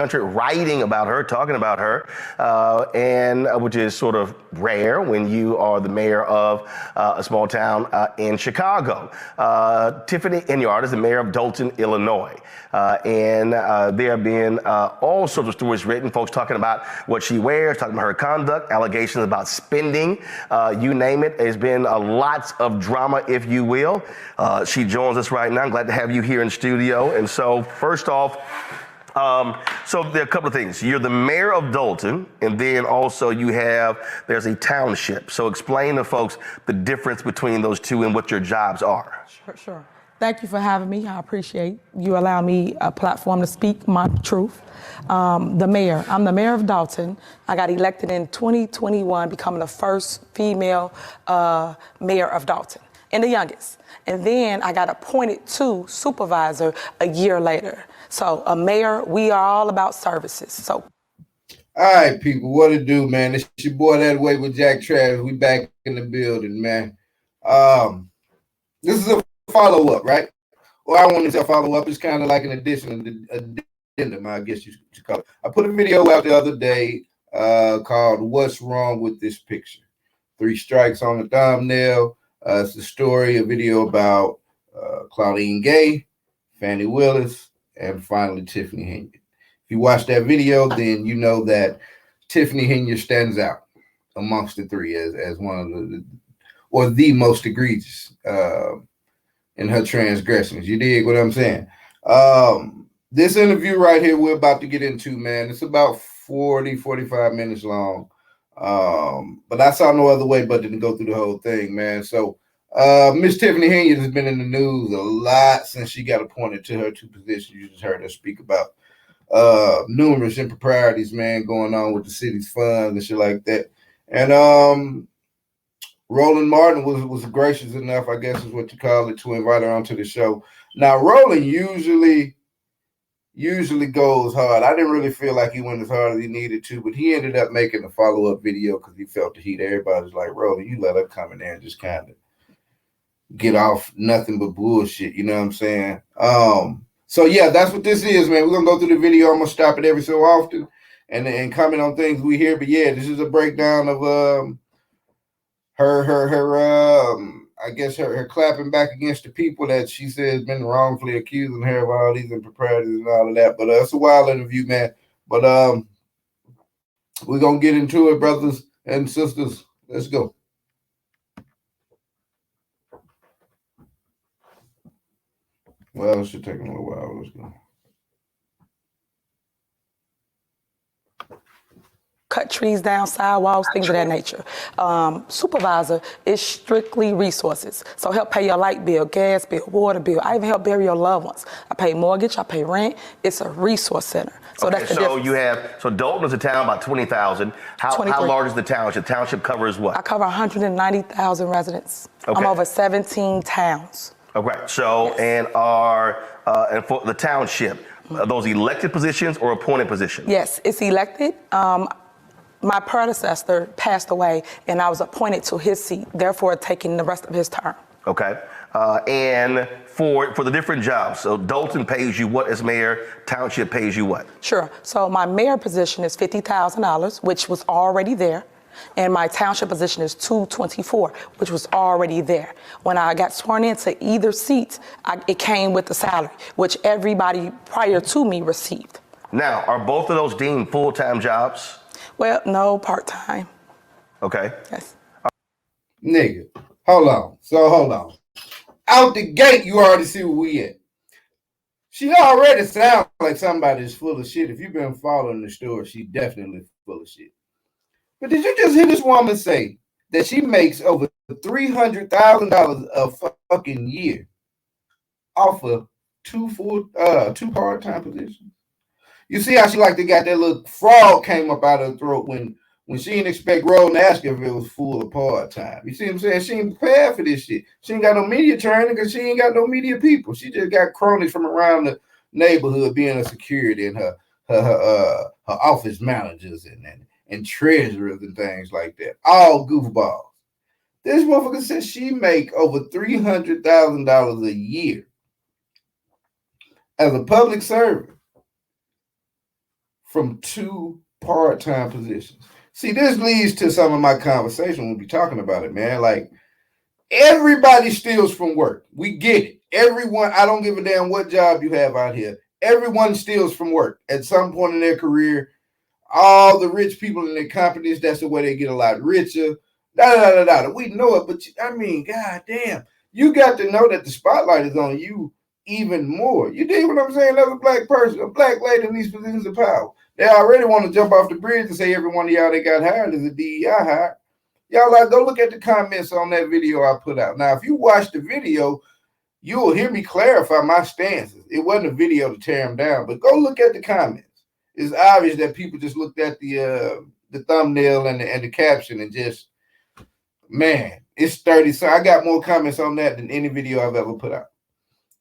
country writing about her, talking about her, and which is sort of rare when you are the mayor of a small town in Chicago. Tiffany Henyard is the mayor of Dalton, Illinois. And there have been all sorts of stories written, folks talking about what she wears, talking about her conduct, allegations about spending, you name it. There's been lots of drama, if you will. She joins us right now. I'm glad to have you here in studio. And so first off, so there are a couple of things. You're the mayor of Dalton, and then also there's a township. So explain to folks the difference between those two and what your jobs are. Sure. Thank you for having me. I appreciate you allowing me a platform to speak my truth. I'm the mayor of Dalton. I got elected in 2021, becoming the first female mayor of Dalton and the youngest. And then I got appointed to supervisor a year later. So a mayor, we are all about services. So. All right, people, what it do, man? It's your boy Dat Way with Jack Travis. We back in the building, man. This is a follow-up, right? Or I want to say follow-up. It's kind of like an addition, addendum, I guess you should call it. I put a video out the other day called What's Wrong with This Picture? 3 strikes on the thumbnail. It's a story, a video about Claudine Gay, Fannie Willis, and finally Tiffany Henyard. If you watch that video, then you know that Tiffany Henyard stands out amongst the 3 as one of the most egregious in her transgressions. You dig what I'm saying? This interview right here we're about to get into, man, it's about 45 minutes long. But I saw no other way but to go through the whole thing, man. So Miss Tiffany Henyard has been in the news a lot since she got appointed to her 2 positions. You just heard her speak about numerous improprieties, man, going on with the city's funds and shit like that. And Roland Martin was gracious enough, I guess is what you call it, to invite her onto the show. Now, Roland usually goes hard. I didn't really feel like he went as hard as he needed to, but he ended up making a follow-up video because he felt the heat. Everybody's like, Roland, you let her come in there and just kind of get off nothing but bullshit, you know what I'm saying? So yeah, that's what this is, man. We're gonna go through the video. I'm gonna stop it every so often and comment on things we hear. But yeah, this is a breakdown of I guess her clapping back against the people that she says been wrongfully accusing her of all these improprieties and all of that. But it's a wild interview, man. But we're gonna get into it, brothers and sisters. Let's go. Well, it should take a little while. Let's go. Cut trees down, sidewalks, things of that nature. Supervisor is strictly resources. So help pay your light bill, gas bill, water bill. I even help bury your loved ones. I pay mortgage, I pay rent. It's a resource center. So okay, that's the difference. So Dalton is a town about 20,000. How large is the township? The township covers what? I cover 190,000 residents. Okay. I'm over 17 towns. Okay, so yes. And for the township, are those elected positions or appointed positions? Yes, it's elected. My predecessor passed away, and I was appointed to his seat, therefore taking the rest of his term. Okay, and for the different jobs, so Dalton pays you what as mayor? Township pays you what? Sure. So my mayor position is $50,000, which was already there. And my township position is $224,000, which was already there. When I got sworn into either seat, it came with the salary, which everybody prior to me received. Now, are both of those deemed full-time jobs? Well, no, part-time. Okay. Yes. Nigga, hold on. Out the gate, you already see where we at. She already sounds like somebody that's full of shit. If you've been following the story, she definitely full of shit. But did you just hear this woman say that she makes over $300,000 a fucking year off of 2 part-time positions? You see how she like to got that little frog came up out of her throat when she didn't expect Roland to ask her if it was full or part-time. You see what I'm saying? She ain't prepared for this shit. She ain't got no media training because she ain't got no media people. She just got cronies from around the neighborhood being a security and her office managers and treasurers and things like that. All goofballs. This motherfucker says she make over $300,000 a year as a public servant. from 2 part-time positions. See, this leads to some of my conversation when we be talking about it, man. Like, everybody steals from work. We get it. Everyone, I don't give a damn what job you have out here. Everyone steals from work at some point in their career. All the rich people in their companies, that's the way they get a lot richer. We know it, but I mean, god damn, you got to know that the spotlight is on you even more. You dig what I'm saying? As a black person, a black lady in these positions of power, they already want to jump off the bridge and say every one of y'all that got hired is a DEI hire. Y'all like, go look at the comments on that video I put out. Now, if you watch the video, you will hear me clarify my stances. It wasn't a video to tear them down, but go look at the comments. It's obvious that people just looked at the thumbnail and the caption and just, man, it's 30. So I got more comments on that than any video I've ever put out.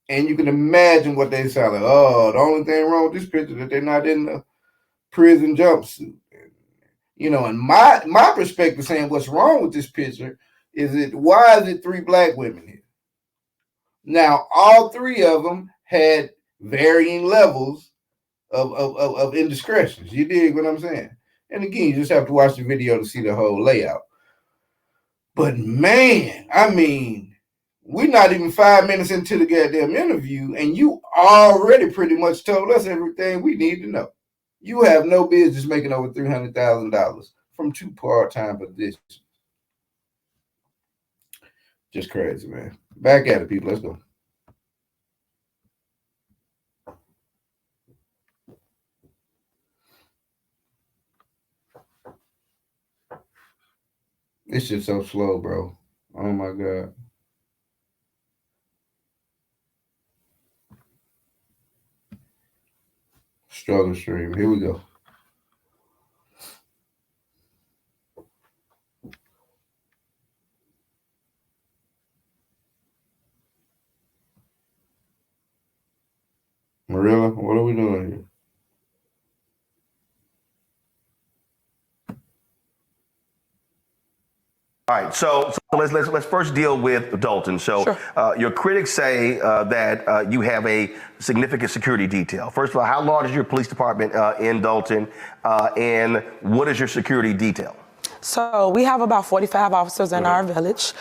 And you can imagine what they sound like. Oh, the only thing wrong with this picture is that they're not in the prison jumpsuit. You know, and my perspective saying what's wrong with this picture is it, why is it 3 black women here? Now, all 3 of them had varying levels of indiscretions. You dig what I'm saying? And again, you just have to watch the video to see the whole layout. But man, I mean, we're not even 5 minutes into the goddamn interview, and you already pretty much told us everything we need to know. You have no business making over $300,000 from 2 part-time positions. Just crazy, man. Back at it, people. Let's go. This shit's so slow, bro. Oh my God. Struggle stream. Here we go. Marilla, what are we doing here? All right, so let's first deal with Dalton. So Sure. Your critics say that you have a significant security detail. First of all, how large is your police department in Dalton, and what is your security detail? So we have about 45 officers in our village.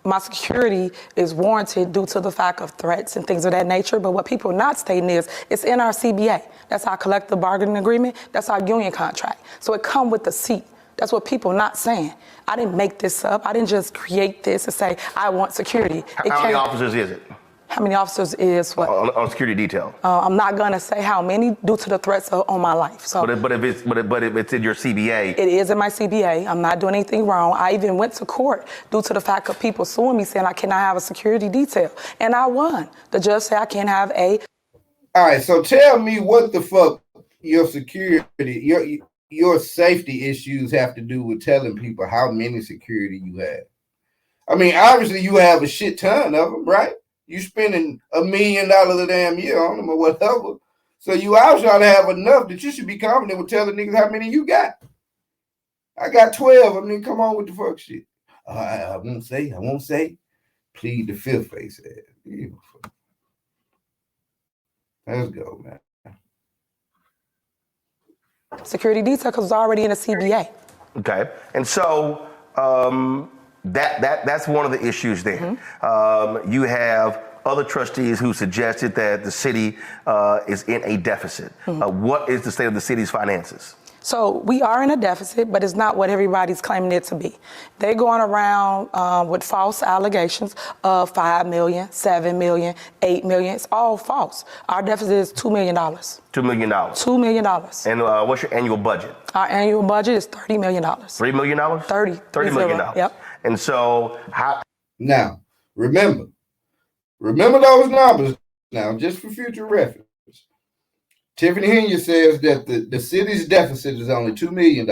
My security is warranted due to the fact of threats and things of that nature. But what people are not stating is it's in our CBA. That's our collective bargaining agreement. That's our union contract. So it comes with the seat. That's what people are not saying. I didn't make this up. I didn't just create this and say, I want security. How many officers is it? How many officers is what? On security detail. I'm not gonna say how many due to the threats on my life. So, but if it's in your CBA, it is in my CBA. I'm not doing anything wrong. I even went to court due to the fact of people suing me saying I cannot have a security detail, and I won. The judge said I can't have a. All right, so tell me what the fuck your security, your safety issues have to do with telling people how many security you have. I mean, obviously you have a shit ton of them, right? You spending $1 million a damn year on them or whatever. So you obviously ought to have enough that you should be confident with telling niggas how many you got. I got 12. I mean, come on with the fuck shit. I won't say. Plead the fifth, they said. Let's go, man. Security detail because it's already in a CBA. Okay, and so that's one of the issues there. You have other trustees who suggested that the city is in a deficit. What is the state of the city's finances? So we are in a deficit, but it's not what everybody's claiming it to be. They're going around with false allegations of $5 million, $7 million, $8 million. It's all false. Our deficit is $2 million. $2 million. $2 million. And what's your annual budget? Our annual budget is $30 million. $3 million? $30 million. Yep. And so how? Now, remember those numbers now, just for future reference. Tiffany Henryard says that the city's deficit is only $2 million,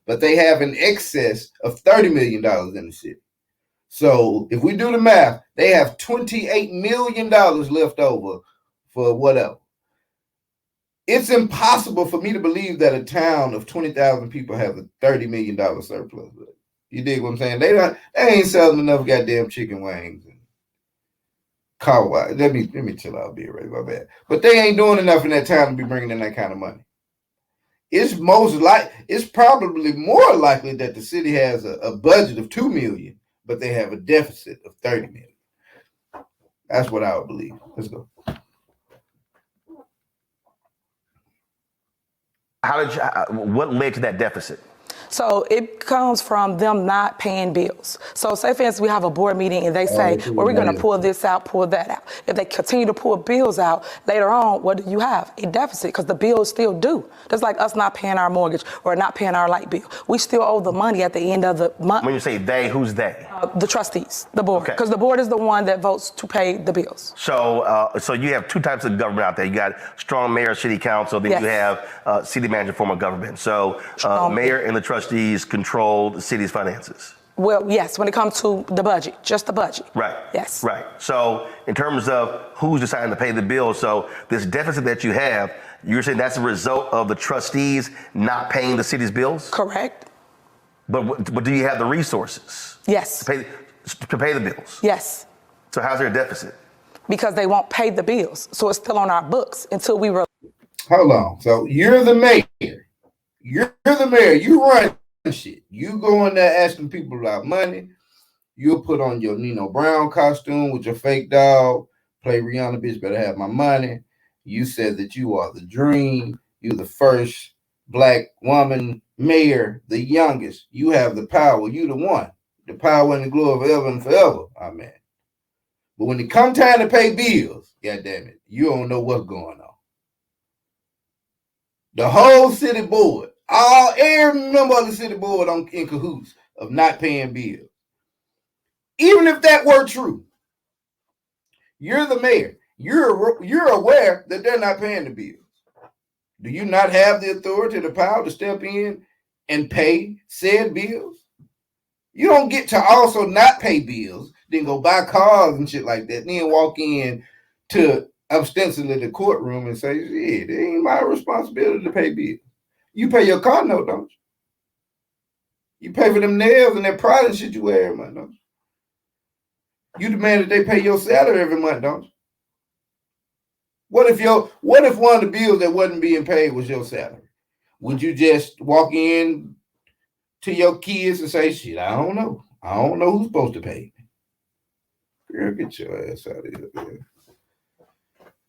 but they have an excess of $30 million in the city. So if we do the math, they have $28 million left over for whatever. It's impossible for me to believe that a town of 20,000 people has a $30 million surplus. You dig what I'm saying? They ain't selling enough goddamn chicken wings. Car wash. Let me chill out, be right, my bad. But they ain't doing enough in that town to be bringing in that kind of money. it's probably more likely that the city has a budget of $2 million, but they have a deficit of $30 million. That's what I would believe. Let's go. What led to that deficit? So it comes from them not paying bills. So say, for instance, we have a board meeting and they say, well, we're going to pull this out, pull that out. If they continue to pull bills out, later on, what do you have? A deficit, because the bills still due. Just like us not paying our mortgage or not paying our light bill. We still owe the money at the end of the month. When you say they, who's they? The trustees, the board, Okay. because the board is the one that votes to pay the bills. So you have two types of government out there. You got strong mayor, city council, then Yes. you have city manager form of government. So mayor and the trustees control the city's finances. Well, yes, when it comes to the budget, just the budget. Right. Yes. Right. So in terms of who's deciding to pay the bill, so this deficit that you have, you're saying that's a result of the trustees not paying the city's bills? Correct. But do you have the resources? Yes. To pay the bills? Yes. So how's there a deficit? Because they won't pay the bills. So it's still on our books until we Hold on. So you're the mayor. You're the mayor. You run shit. You go in there asking people about money. You'll put on your Nino Brown costume with your fake dog. Play Rihanna, bitch, better have my money. You said that you are the dream. You're the first black woman mayor, the youngest. You have the power. You the one. The power and the glory forever and forever. Amen. But when it come time to pay bills, goddamn it, you don't know what's going on. The whole city board, every member of the city board in cahoots of not paying bills. Even if that were true, you're the mayor. You're aware that they're not paying the bills. Do you not have the authority, the power to step in and pay said bills? You don't get to also not pay bills, then go buy cars and shit like that, then walk in to ostensibly the courtroom and say, shit, it ain't my responsibility to pay bills. You pay your car note, don't you? You pay for them nails and that product and shit you wear every month, don't you? You demand that they pay your salary every month, don't you? What if one of the bills that wasn't being paid was your salary? Would you just walk in to your kids and say, shit, I don't know. I don't know who's supposed to pay me. Girl, get your ass out of here, man.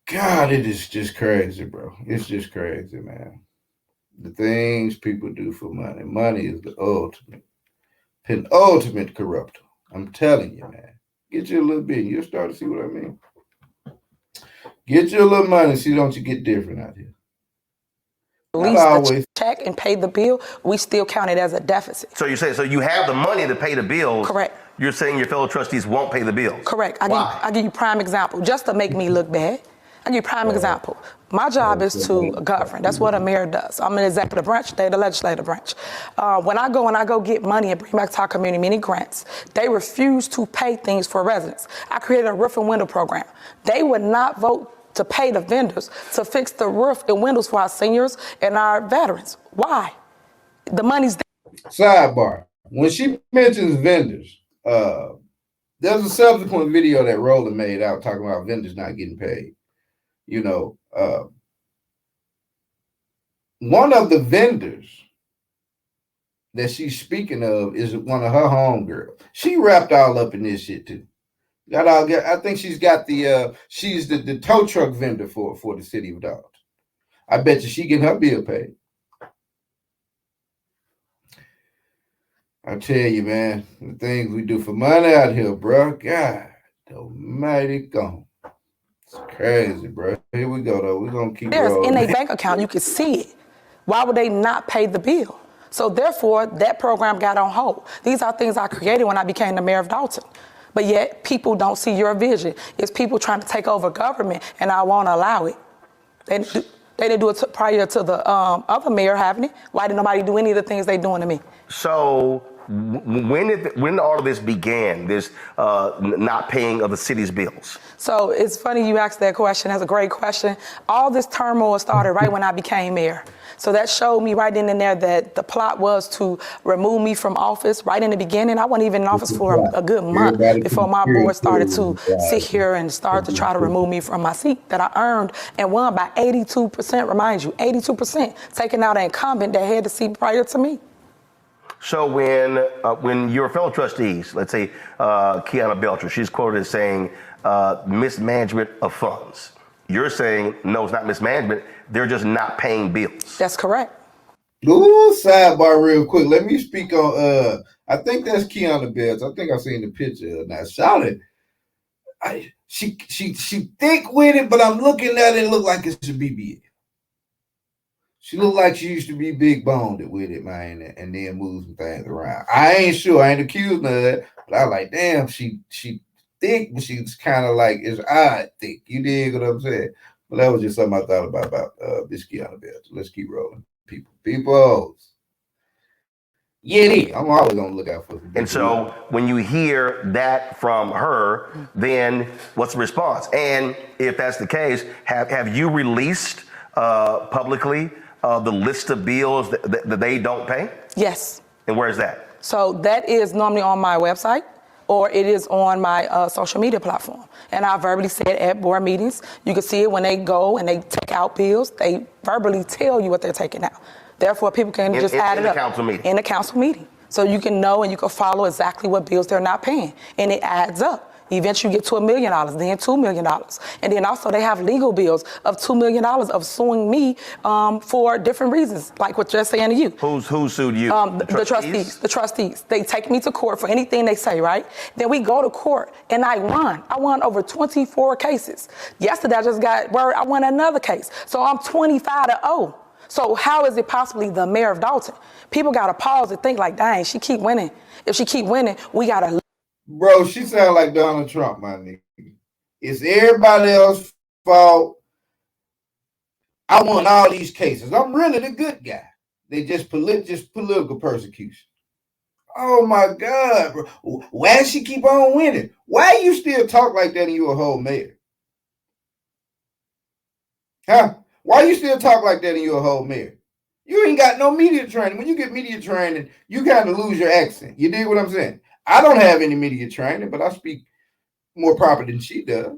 God, it is just crazy, bro. It's just crazy, man. The things people do for money. Money is the penultimate corrupter. I'm telling you, man. Get you a little bit. You'll start to see what I mean. Get you a little money. See, don't you get different out here. at least the check and pay the bill, we still count it as a deficit. So you say, so you have the money to pay the bills. Correct. You're saying your fellow trustees won't pay the bills. Correct. Why? I'll give you prime example, just to make me look bad. I'll give you prime example. My job is to govern. That's what a mayor does. I'm an executive branch, they're the legislative branch. When I go get money and bring back to our community many grants, they refuse to pay things for residents. I created a roof and window program. They would not vote to pay the vendors to fix the roof and windows for our seniors and our veterans. Why? The money's there. Sidebar. When she mentions vendors, there's a subsequent video that Roland made out talking about vendors not getting paid. You know, one of the vendors that she's speaking of is one of her homegirls. She wrapped all up in this shit too. I think she's got she's the tow truck vendor for the city of Dalton. I bet you she getting her bill paid. I tell you, man, the things we do for money out here, bro. God almighty gone. It's crazy, bro. Here we go, though. We're going to keep rolling. In a bank account, you can see it. Why would they not pay the bill? So therefore, that program got on hold. These are things I created when I became the mayor of Dalton. But yet, people don't see your vision. It's people trying to take over government, and I won't allow it. They didn't do it prior to the other mayor having it. Why did nobody do any of the things they doing to me? So When all of this began, this not paying of the city's bills? So it's funny you asked that question. That's a great question. All this turmoil started right when I became mayor. So that showed me right then and there that the plot was to remove me from office right in the beginning. I wasn't even in office for a good month before my board started to sit here and start to try to remove me from my seat that I earned and won by 82%, remind you, 82%, taking out an incumbent that had the seat prior to me. So when your fellow trustees, let's say Kiana Belcher, she's quoted as saying mismanagement of funds. You're saying, no, it's not mismanagement. They're just not paying bills. That's correct. Ooh, sidebar real quick. Let me speak on, I think that's Kiana Belcher. I think I've seen the picture. Now, Charlotte, she thick with it, but I'm looking at it look like it's a BBL. She looked like she used to be big boned with it, man, and then move some things around. I ain't sure. I ain't accused of that, but I like, damn, she thick, but she's kind of like, it's odd thick. You dig what I'm saying? But that was just something I thought about this Kiana Belcher. Let's keep rolling. People. Yeah, I'm always gonna look out for them. And so when you hear that from her, then what's the response? And if that's the case, have you released publicly the list of bills that they don't pay? Yes. And where is that? So that is normally on my website, or it is on my social media platform. And I verbally said at board meetings, you can see it when they go and they take out bills, they verbally tell you what they're taking out. Therefore, people can just add it up. In the council meeting. So you can know and you can follow exactly what bills they're not paying. And it adds up. Eventually you get to $1 million, then $2 million. And then also they have legal bills of $2 million of suing me for different reasons, like what you're saying to you. Who sued you? The trustees. They take me to court for anything they say, right? Then we go to court and I won. I won over 24 cases. Yesterday I just got word I won another case. So I'm 25-0. So how is it possibly the mayor of Dalton? People got to pause and think like, dang, she keep winning. If she keep winning, we got to. Bro, she sound like Donald Trump, my nigga. It's everybody else's fault. I won all these cases. I'm really the good guy. They just political persecution. Oh my God, bro. Why does she keep on winning? Why you still talk like that and you a whole mayor? Huh? Why you still talk like that and you a whole mayor? You ain't got no media training. When you get media training, you kind of lose your accent. You dig what I'm saying? I don't have any media training, but I speak more proper than she does.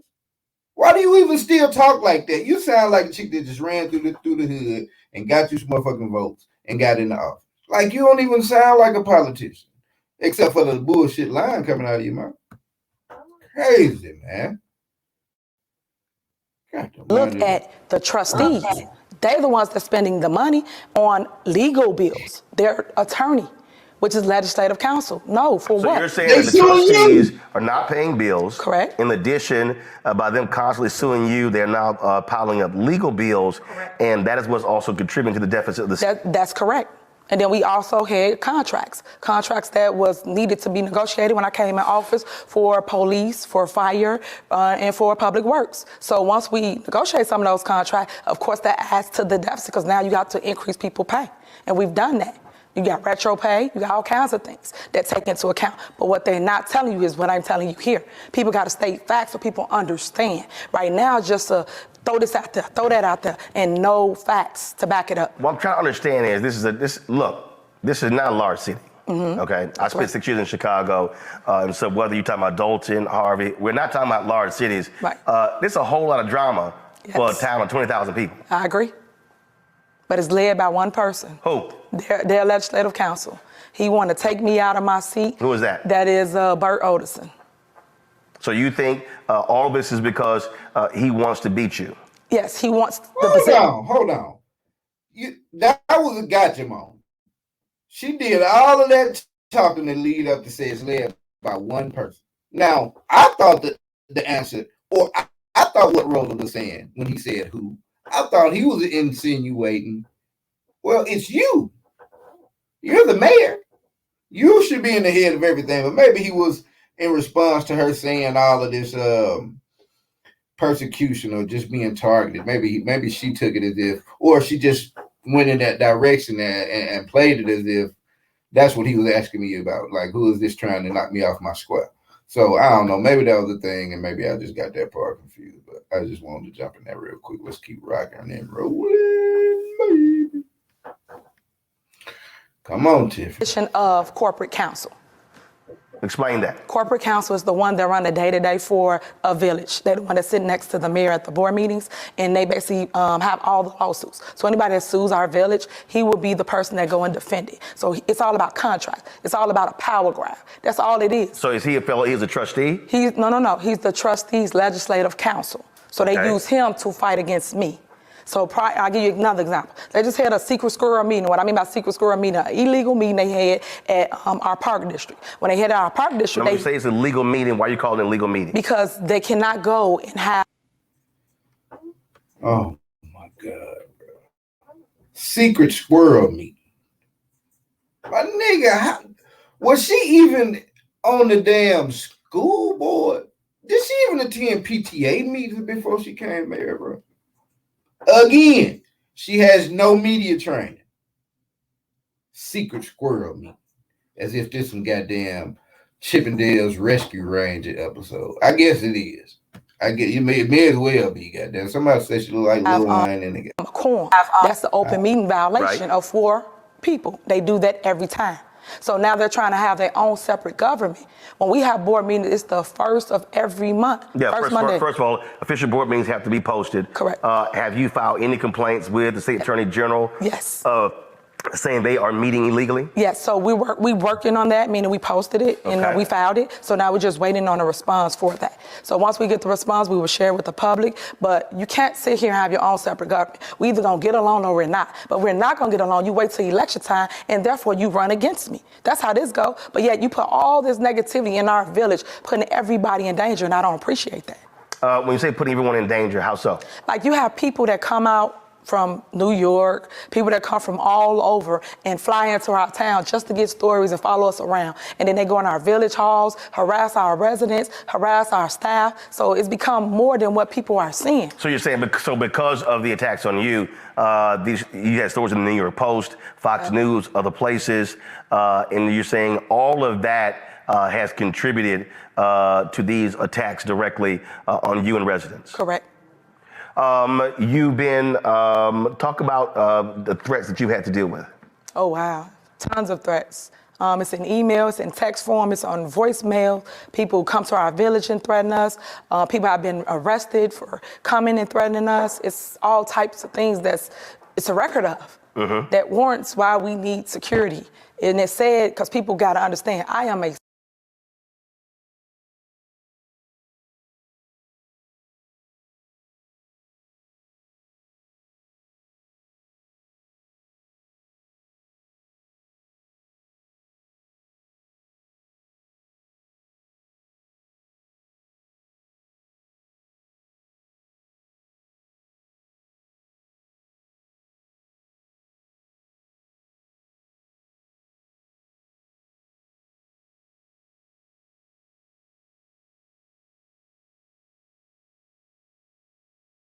Why do you even still talk like that? You sound like a chick that just ran through the hood and got you some motherfucking votes and got in the office. Like you don't even sound like a politician, except for the bullshit line coming out of your mouth. Crazy, man. Look at the trustees. They're the ones that's spending the money on legal bills. Their attorney, which is legislative counsel. No, for what? So you're saying that the trustees are not paying bills. Correct. In addition, by them constantly suing you, they're now piling up legal bills. Correct. And that is what's also contributing to the deficit of the state. That's correct. And then we also had contracts that was needed to be negotiated when I came in office for police, for fire, and for public works. So once we negotiate some of those contracts, of course that adds to the deficit because now you got to increase people pay. And we've done that. You got retro pay, you got all kinds of things that take into account. But what they're not telling you is what I'm telling you here. People got to state facts so people understand. Right now, just throw this out there, throw that out there, and no facts to back it up. What I'm trying to understand is this is not a large city. Mm-hmm. Okay, I spent 6 years in Chicago, and so whether you're talking about Dalton, Harvey, we're not talking about large cities. Right. There's a whole lot of drama for a town of 20,000 people. I agree. But it's led by one person. Who? Their legislative counsel. He wanted to take me out of my seat. Who is that? That is Bert Oderson. So you think all of this is because he wants to beat you? Yes, he wants the position. Hold on. That was a gotcha moment. She did all of that talking to lead up to say it's led by one person. Now, I thought the answer, or I thought what Roland was saying when he said who. I thought he was insinuating, well, it's you. You're the mayor. You should be in the head of everything. But maybe he was in response to her saying all of this persecution or just being targeted. Maybe she took it as if, or she just went in that direction and played it as if That's what he was asking me about. Like, who is this trying to knock me off my square? So I don't know. Maybe that was the thing, and maybe I just got that part confused. But I just wanted to jump in there real quick. Let's keep rocking and then rolling, baby. Come on, Tiffany. Of corporate counsel. Explain that. Corporate counsel is the one that run the day-to-day for a village. They're the one that sit next to the mayor at the board meetings, and they basically have all the lawsuits. So anybody that sues our village, he will be the person that go and defend it. So it's all about contracts. It's all about a power grab. That's all it is. So is he a fellow? He's a trustee? No. He's the trustees legislative council. So they use him to fight against me. So I'll give you another example. They just had a secret squirrel meeting. What I mean by secret squirrel meeting, an illegal meeting they had at our park district. When they had our park district, You say it's a legal meeting. Why are you calling it a legal meeting? Because they cannot go and have. Oh my God, bro. Secret squirrel meeting. My nigga, was she even on the damn school board? Did she even attend PTA meetings before she came here, bro? Again, she has no media training. Secret squirrel meeting. As if this some goddamn Chippendale's Rescue Ranger episode. I guess it is. It may as well be, goddamn. Somebody said she look like Lil Wayne in the Corn. That's the open meeting violation of 4 people. They do that every time. So now they're trying to have their own separate government. When we have board meetings, it's the first of every month. Yeah, first of all, official board meetings have to be posted. Correct. Have you filed any complaints with the state attorney general? Yes. Saying they are meeting illegally? Yes, so we working on that, meaning we posted it and we filed it. So now we're just waiting on a response for that. So once we get the response, we will share it with the public. But you can't sit here and have your own separate government. We either gonna get along or we're not. But we're not gonna get along. You wait till election time and therefore you run against me. That's how this go. But yet you put all this negativity in our village, putting everybody in danger, and I don't appreciate that. When you say putting everyone in danger, how so? Like you have people that come out from New York, people that come from all over and fly into our town just to get stories and follow us around. And then they go in our village halls, harass our residents, harass our staff. So it's become more than what people are seeing. So you're saying, because of the attacks on you, you had stories in the New York Post, Fox News, other places, and you're saying all of that has contributed to these attacks directly on you and residents? Correct. You've been, talk about the threats that you had to deal with. Oh, wow. Tons of threats. It's in email, it's in text form, it's on voicemail. People come to our village and threaten us. People have been arrested for coming and threatening us. It's all types of things it's a record of that warrants why we need security. And it's sad because people got to understand, I am a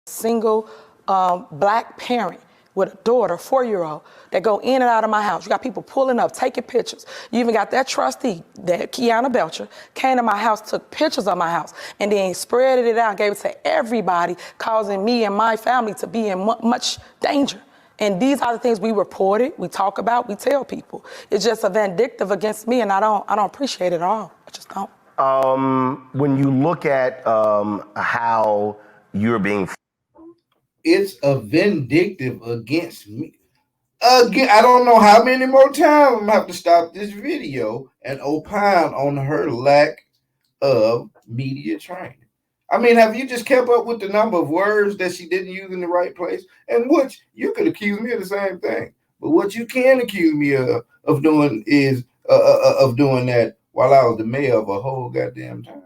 single black parent with a daughter, 4-year-old, that go in and out of my house. You got people pulling up, taking pictures. You even got that trustee, that Kiana Belcher, came to my house, took pictures of my house, and then spread it out, gave it to everybody, causing me and my family to be in much danger. And these are the things we reported, we talk about, we tell people. It's just a vindictive against me, and I don't appreciate it at all. I just don't. When you look at how you're being, it's a vindictive against me. Again, I don't know how many more times I'm gonna have to stop this video and opine on her lack of media training. I mean, have you just kept up with the number of words that she didn't use in the right place? And which you could accuse me of the same thing. But what you can accuse me of doing is of doing that while I was the mayor of a whole goddamn town.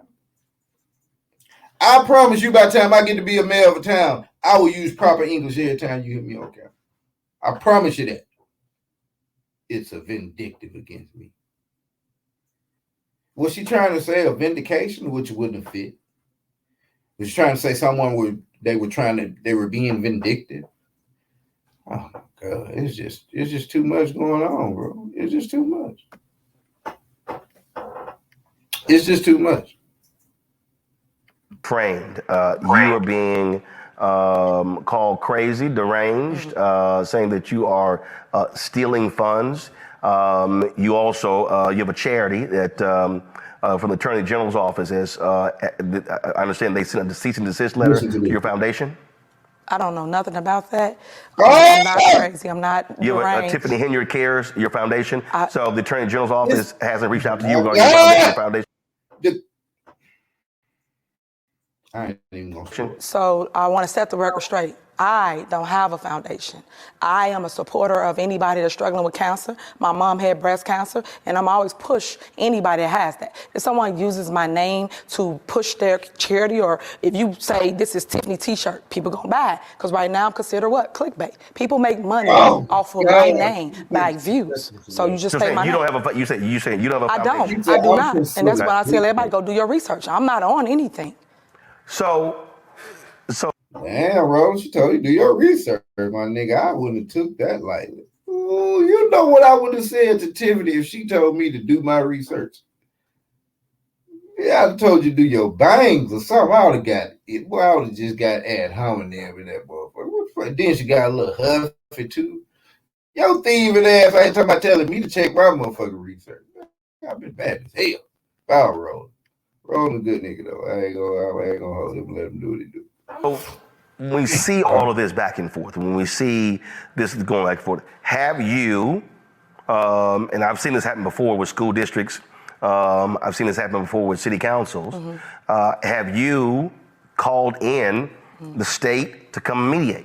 I promise you, by the time I get to be a mayor of a town, I will use proper English every time you hear me on camera. I promise you that. It's a vindictive against me. Was she trying to say a vindication, which wouldn't have fit? Was she trying to say they were being vindictive? Oh my God, it's just too much going on, bro. It's just too much. It's just too much. Framed. You are being called crazy, deranged, saying that you are stealing funds. You also you have a charity that from the Attorney General's office is. I understand they sent a cease and desist letter to your foundation. I don't know nothing about that. I'm not crazy. I'm not You have deranged. Tiffany Henyard Cares, your foundation. So the Attorney General's office hasn't reached out to you regarding your foundation. I ain't even gonna. So I want to set the record straight. I don't have a foundation. I am a supporter of anybody that's struggling with cancer. My mom had breast cancer, and I'm always push anybody that has that. If someone uses my name to push their charity, or if you say this is Tiffany T-shirt, people gonna buy it. Because right now I'm considered what? Clickbait. People make money off of my name by views. So you just say my name. You don't have a. You say you don't have a foundation. I do not, and that's why I tell everybody go do your research. I'm not on anything. So. Damn, Roland, she told you do your research, my nigga. I wouldn't have took that lightly. Ooh, you know what I would have said to Tiffany if she told me to do my research? Yeah, I told you do your bangs or something. I would have got it. Boy, I would have just got ad hominem in that motherfucker. Then she got a little huffy too. Yo, thieving ass, I ain't talking about telling me to check my motherfucking research. I've been bad as hell. Foul Roland. Roland a good nigga though. I ain't gonna hold him and let him do what he do. So when we see all of this back and forth, when we see this going back and forth, have you, and I've seen this happen before with school districts, I've seen this happen before with city councils, have you called in the state to come mediate?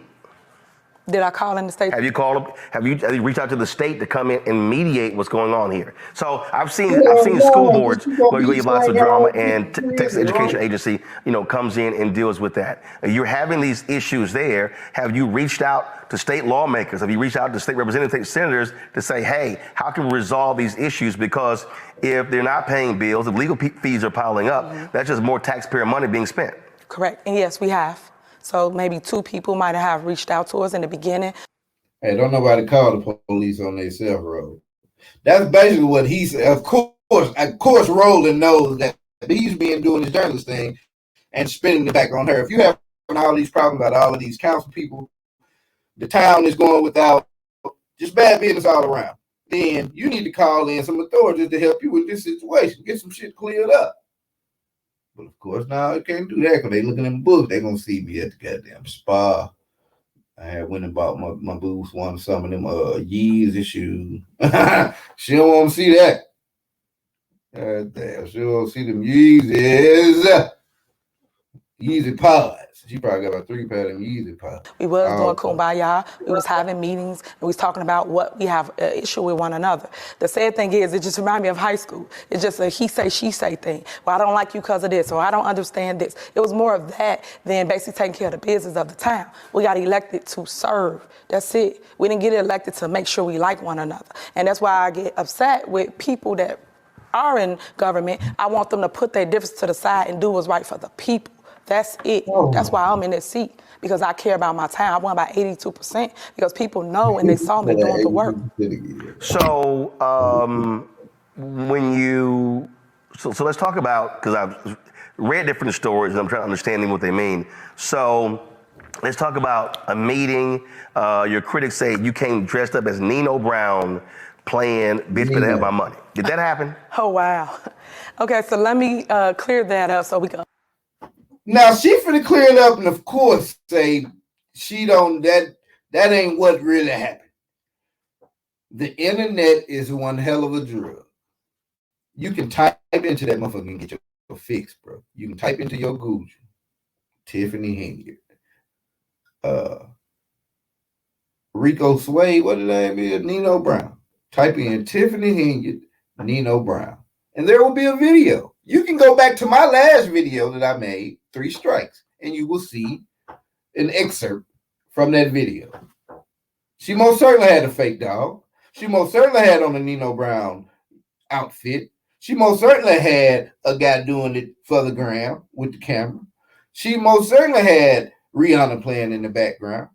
Did I call in the state? Have you reached out to the state to come in and mediate what's going on here? So I've seen school boards where you have lots of drama, and Texas Education Agency, comes in and deals with that. You're having these issues there. Have you reached out to state lawmakers? Have you reached out to state representatives, senators to say, hey, how can we resolve these issues? Because if they're not paying bills, if legal fees are piling up, that's just more taxpayer money being spent. Correct. And yes, we have. So maybe 2 people might have reached out to us in the beginning. Hey, don't nobody call the police on their cell road. That's basically what he said. Of course, Roland knows that he's been doing his journalist thing and spinning it back on her. If you have all these problems about all of these council people, the town is going without, just bad business all around, then you need to call in some authorities to help you with this situation, get some shit cleared up. But of course, now I can't do that because they looking in the book. They gonna see me at the goddamn spa. I had went and bought my booth one of some of them Yeezy shoes. She don't want to see that. Damn, she don't want to see them Yeezys. Yeezy pods. She probably got about 3 pair of them Yeezy pods. We was doing kumbaya. We was having meetings, and we was talking about what we have an issue with one another. The sad thing is, it just reminded me of high school. It's just a he say, she say thing. Well, I don't like you because of this, or I don't understand this. It was more of that than basically taking care of the business of the town. We got elected to serve. That's it. We didn't get elected to make sure we like one another. And that's why I get upset with people that are in government. I want them to put their difference to the side and do what's right for the people. That's it. That's why I'm in this seat, because I care about my town. I won by 82% because people know and they saw me doing the work. So so let's talk about, because I've read different stories and I'm trying to understand what they mean. So let's talk about a meeting. Your critics say you came dressed up as Nino Brown playing Bitch Better Have My Money. Did that happen? Oh, wow. Okay, so let me clear that up so we can. Now she finna clear it up and of course say she don't, that ain't what really happened. The internet is one hell of a drug. You can type into that motherfucker and get your fix, bro. You can type into your Google, Tiffany Henyard, Rico Sway, what the name is, Nino Brown. Type in Tiffany Henyard, Nino Brown, and there will be a video. You can go back to my last video that I made, 3 Strikes, and you will see an excerpt from that video. She most certainly had a fake dog. She most certainly had on a Nino Brown outfit. She most certainly had a guy doing it for the gram with the camera. She most certainly had Rihanna playing in the background.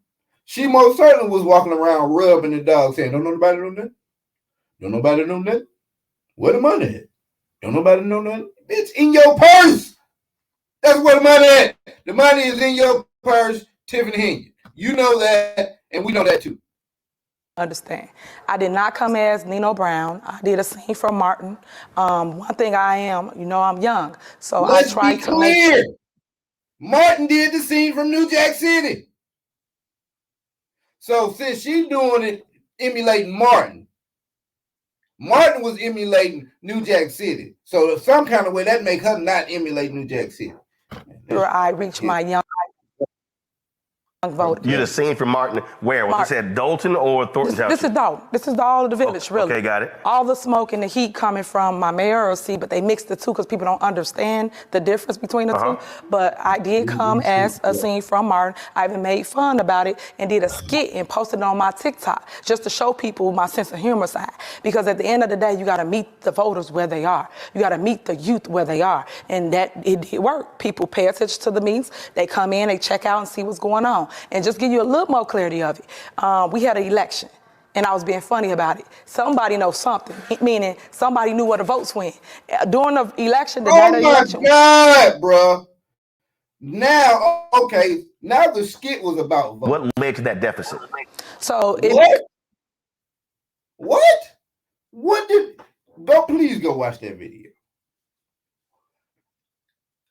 She most certainly was walking around rubbing the dog, saying, "Don't nobody know nothing. Don't nobody know nothing. Where the money at? Don't nobody know nothing. It's in your purse. That's where the money at. The money is in your purse, Tiffany Henyard. You know that, and we know that too." Understand. I did not come as Nino Brown. I did a scene from Martin. One thing I am, I'm young, so Let's I try be to clear. Martin did the scene from New Jack City. So since she's doing it, emulating Martin was emulating New Jack City. So in some kind of way, that make her not emulate New Jack City. sure I reach my young vote. You're the scene from Martin. Where? Was this at Dalton or Thornton Township? This is Dalton. This is all of the village, really. Okay, got it. All the smoke and the heat coming from my mayoral seat, but they mixed the two because people don't understand the difference between the two. But I did come as a scene from Martin. I even made fun about it and did a skit and posted it on my TikTok just to show people my sense of humor side. Because at the end of the day, you got to meet the voters where they are. You got to meet the youth where they are. And that it did work. People pay attention to the meetings. They come in, they check out and see what's going on. And just give you a little more clarity of it. We had an election, and I was being funny about it. Somebody knows something, meaning somebody knew where the votes went. During the election, the night of the election. Oh my God, bro. Now, okay, now the skit was about votes. What led to that deficit? So What did, please go watch that video.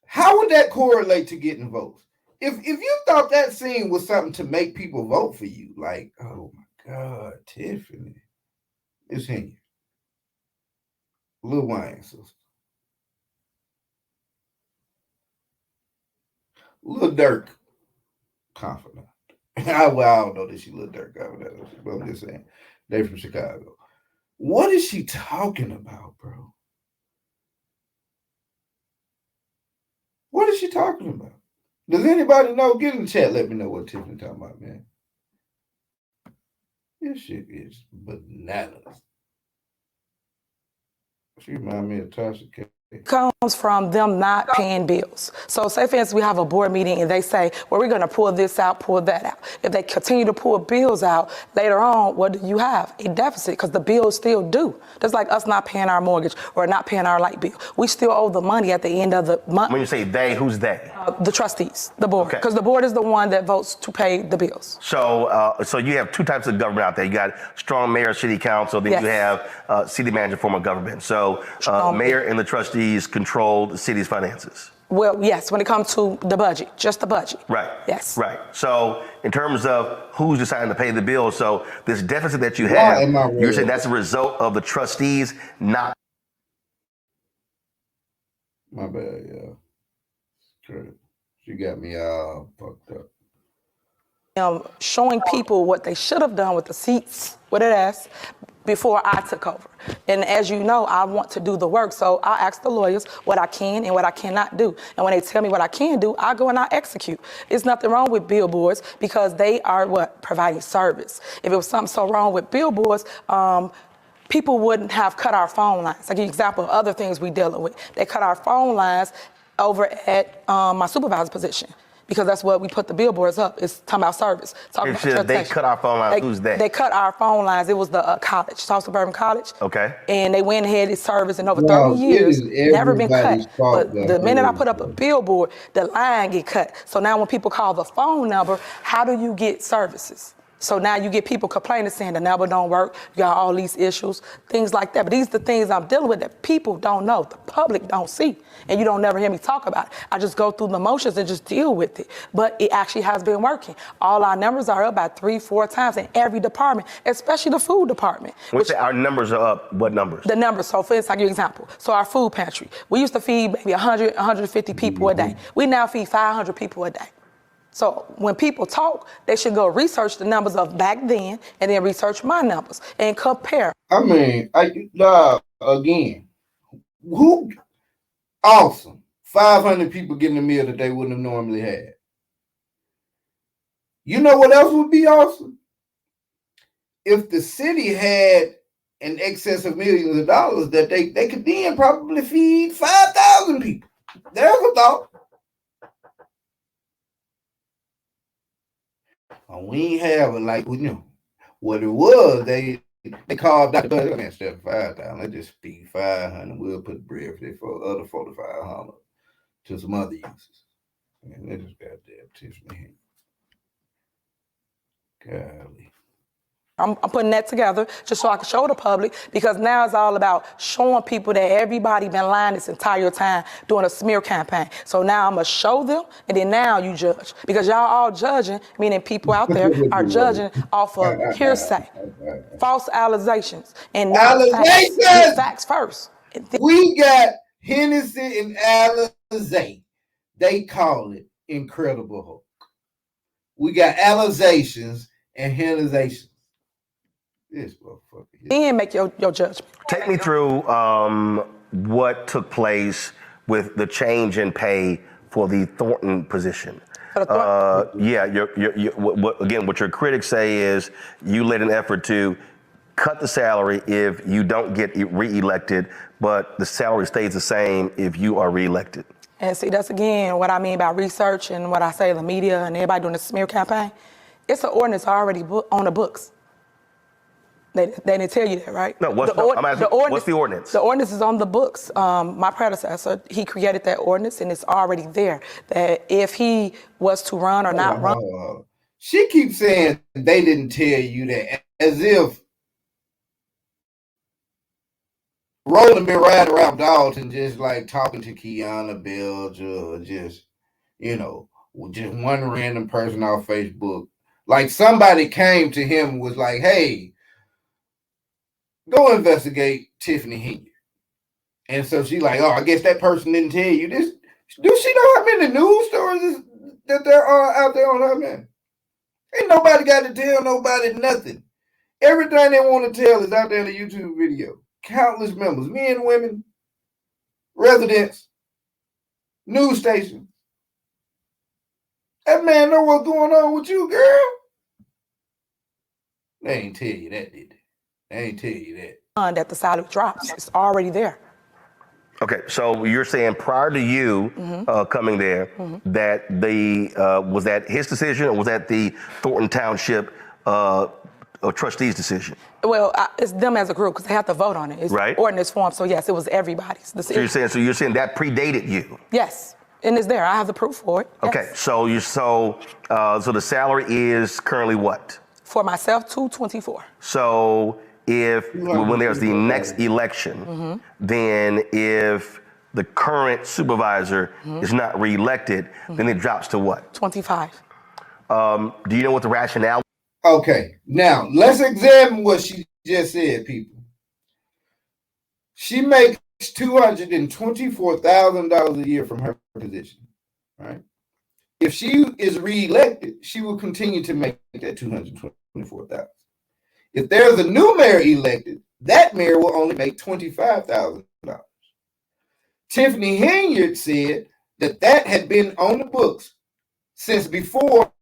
How would that correlate to getting votes? If you thought that scene was something to make people vote for you, like, oh my God, Tiffany, it's Henyard, Lil Wayne sister, Lil Durk, confidant. I don't know that she Lil Durk confidant, but I'm just saying, they from Chicago. What is she talking about, bro? What is she talking about? Does anybody know? Get in the chat. Let me know what Tiffany talking about, man. This shit is bananas. She remind me of Tasha K. comes from them not paying bills. So say, for instance, we have a board meeting and they say, well, we're going to pull this out, pull that out. If they continue to pull bills out, later on, what do you have? A deficit, because the bills still due. Just like us not paying our mortgage or not paying our light bill. We still owe the money at the end of the month. When you say they, who's they? The trustees, the board, because the board is the one that votes to pay the bills. So so you have two types of government out there. You got strong mayor, city council, then you have city manager form of government. So mayor and the trustees control the city's finances. Well, yes, when it comes to the budget, just the budget. Right. Yes. Right. So in terms of who's deciding to pay the bill, so this deficit that you have, you're saying that's a result of the trustees not. My bad, yeah. She got me all fucked up. Showing people what they should have done with the seats, with it as, before I took over. And as you know, I want to do the work. So I ask the lawyers what I can and what I cannot do. And when they tell me what I can do, I go and I execute. There's nothing wrong with billboards because they are providing service. If it was something so wrong with billboards, people wouldn't have cut our phone lines. I'll give you an example of other things we're dealing with. They cut our phone lines over at my supervisor position, because that's what we put the billboards up. It's talking about service. They cut our phone lines. Who's that? They cut our phone lines. It was the college, South Suburban College. Okay. And they went ahead and service in over 30 years, never been cut. But the minute I put up a billboard, the line get cut. So now when people call the phone number, how do you get services? So now you get people complaining, saying the number don't work, you got all these issues, things like that. But these are the things I'm dealing with that people don't know, the public don't see, and you don't never hear me talk about it. I just go through the motions and just deal with it. But it actually has been working. All our numbers are up by 3-4 times in every department, especially the food department. Our numbers are up, what numbers? The numbers, so for instance, I'll give you an example. So our food pantry, we used to feed maybe 100, 150 people a day. We now feed 500 people a day. So when people talk, they should go research the numbers of back then and then research my numbers and compare. I mean, again, who awesome. 500 people getting a meal that they wouldn't have normally had. You know what else would be awesome? If the city had an excess of millions of dollars that they could then probably feed 5,000 people. There's a thought. We ain't have it like what it was. They called Dr. Bud instead of 5,000. They just speak 500. We'll put bread for the other 4,500 to some other uses. Man, that just goddamn Tiffany. Golly. I'm putting that together just so I can show the public, because now it's all about showing people that everybody been lying this entire time doing a smear campaign. So now I'm going to show them, and then now you judge. Because y'all all judging, meaning people out there are judging off of hearsay, false allegations, and not facts. Get facts first. We got Hennessy and Alizé. They call it Incredible Hulk. We got Alizations and Hennizations. This motherfucker. Then make your judgment. Take me through what took place with the change in pay for the Thornton position. Yeah, what your critics say is you led an effort to cut the salary if you don't get reelected, but the salary stays the same if you are reelected. And see, that's again what I mean by research and what I say the media and everybody doing the smear campaign. It's an ordinance already on the books. They didn't tell you that, right? No, what's the ordinance? The ordinance is on the books. My predecessor, he created that ordinance, and it's already there. That if he was to run or not run. She keeps saying they didn't tell you that, as if Roland been riding around Dalton just like talking to Kiana Belger, or just, just one random person off Facebook. Like somebody came to him and was like, hey, go investigate Tiffany Henyard. And so she's like, oh, I guess that person didn't tell you this. Do she know how many news stories that there are out there on her, man? Ain't nobody got to tell nobody nothing. Everything they want to tell is out there in the YouTube video. Countless members, men, women, residents, news stations. That man know what's going on with you, girl. They ain't tell you that, did they? They ain't tell you that. That the salary drops. It's already there. Okay, so you're saying prior to you coming there, that was that his decision, or was that the Thornton Township trustees' decision? Well, it's them as a group because they have to vote on it. It's right. Ordinance form, so yes, it was everybody's decision. So you're saying that predated you? Yes, and it's there. I have the proof for it. Yes. Okay, so the salary is currently what? For myself, $224. So when there's the next election, then if the current supervisor is not reelected, then it drops to what? 25. Do you know what the rationale? Okay, now let's examine what she just said, people. She makes $224,000 a year from her position, right? If she is reelected, she will continue to make that $224,000. If there's a new mayor elected, that mayor will only make $25,000. Tiffany Henyard said that had been on the books since before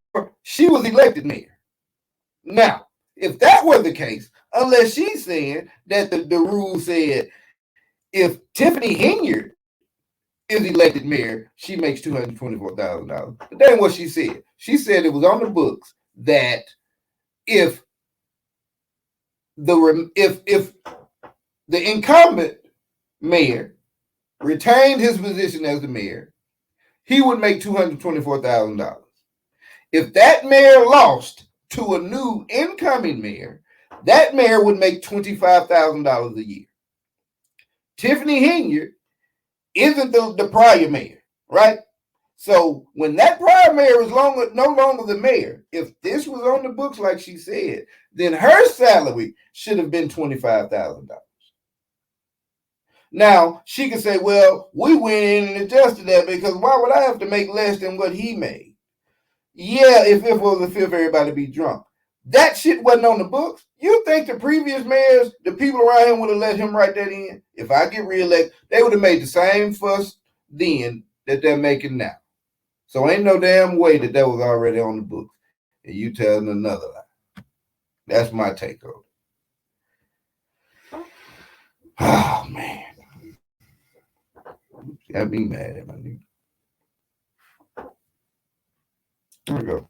she was elected mayor. Now, if that were the case, unless she's saying that the rule said if Tiffany Henyard is elected mayor, she makes $224,000. But that ain't what she said. She said it was on the books that if the incumbent mayor retained his position as the mayor, he would make $224,000. If that mayor lost to a new incoming mayor, that mayor would make $25,000 a year. Tiffany Henyard isn't the prior mayor, right? So when that prior mayor is no longer the mayor, if this was on the books like she said, then her salary should have been $25,000. Now, she could say, well, we went in and adjusted that because why would I have to make less than what he made? Yeah, if it was a fifth, everybody be drunk. That shit wasn't on the books. You think the previous mayors, the people around him would have let him write that in? If I get reelected, they would have made the same fuss then that they're making now. So ain't no damn way that was already on the books. And you telling another lie. That's my take on it. Oh, man. Got me mad at my nigga. Here we go.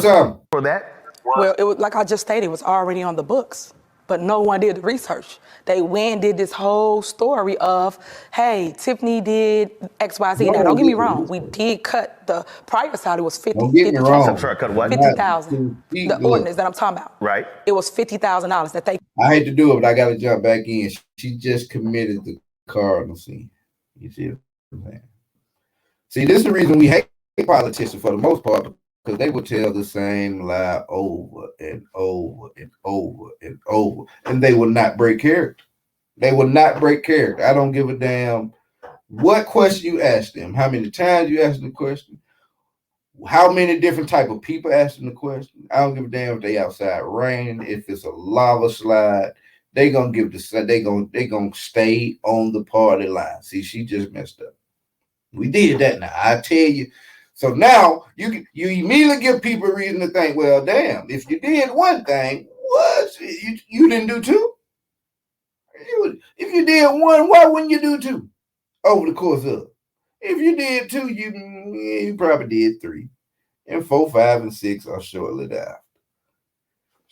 What time? For that? Well, it was like I just stated, it was already on the books, but no one did the research. They went and did this whole story of, hey, Tiffany did X, Y, Z. No, Now, don't get me wrong. We did cut the prior salary was 50. Don't get me wrong. I'm sorry, cut what? 50,000. The ordinance that I'm talking about. Right. It was $50,000 that they. I hate to do it, but I got to jump back in. She just committed the cardinal sin. You see what I'm saying? See, this is the reason we hate politicians for the most part, because they will tell the same lie over and over and over and over, and they will not break character. They will not break character. I don't give a damn what question you ask them, how many times you ask them the question, how many different type of people ask them the question. I don't give a damn if they outside raining, if it's a lava slide. They gonna give the they gonna stay on the party line. See, she just messed up. We did that now. I tell you. So now you immediately give people a reason to think, well, damn, if you did one thing, what you didn't do two? If you did one, why wouldn't you do two over the course of? If you did two, you probably did three. And 4, 5, and 6 are shortly thereafter.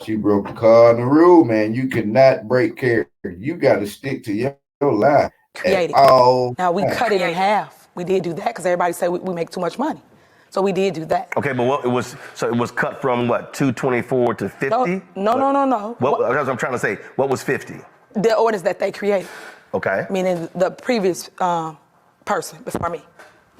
She broke the cardinal rule, man. You cannot break character. You got to stick to your lie at all. Now, we cut it in half. We did do that because everybody said we make too much money. So we did do that. Okay, but what it was cut from what, 224 to 50? No. What I'm trying to say, what was 50? The ordinance that they created. Okay. Meaning the previous person before me.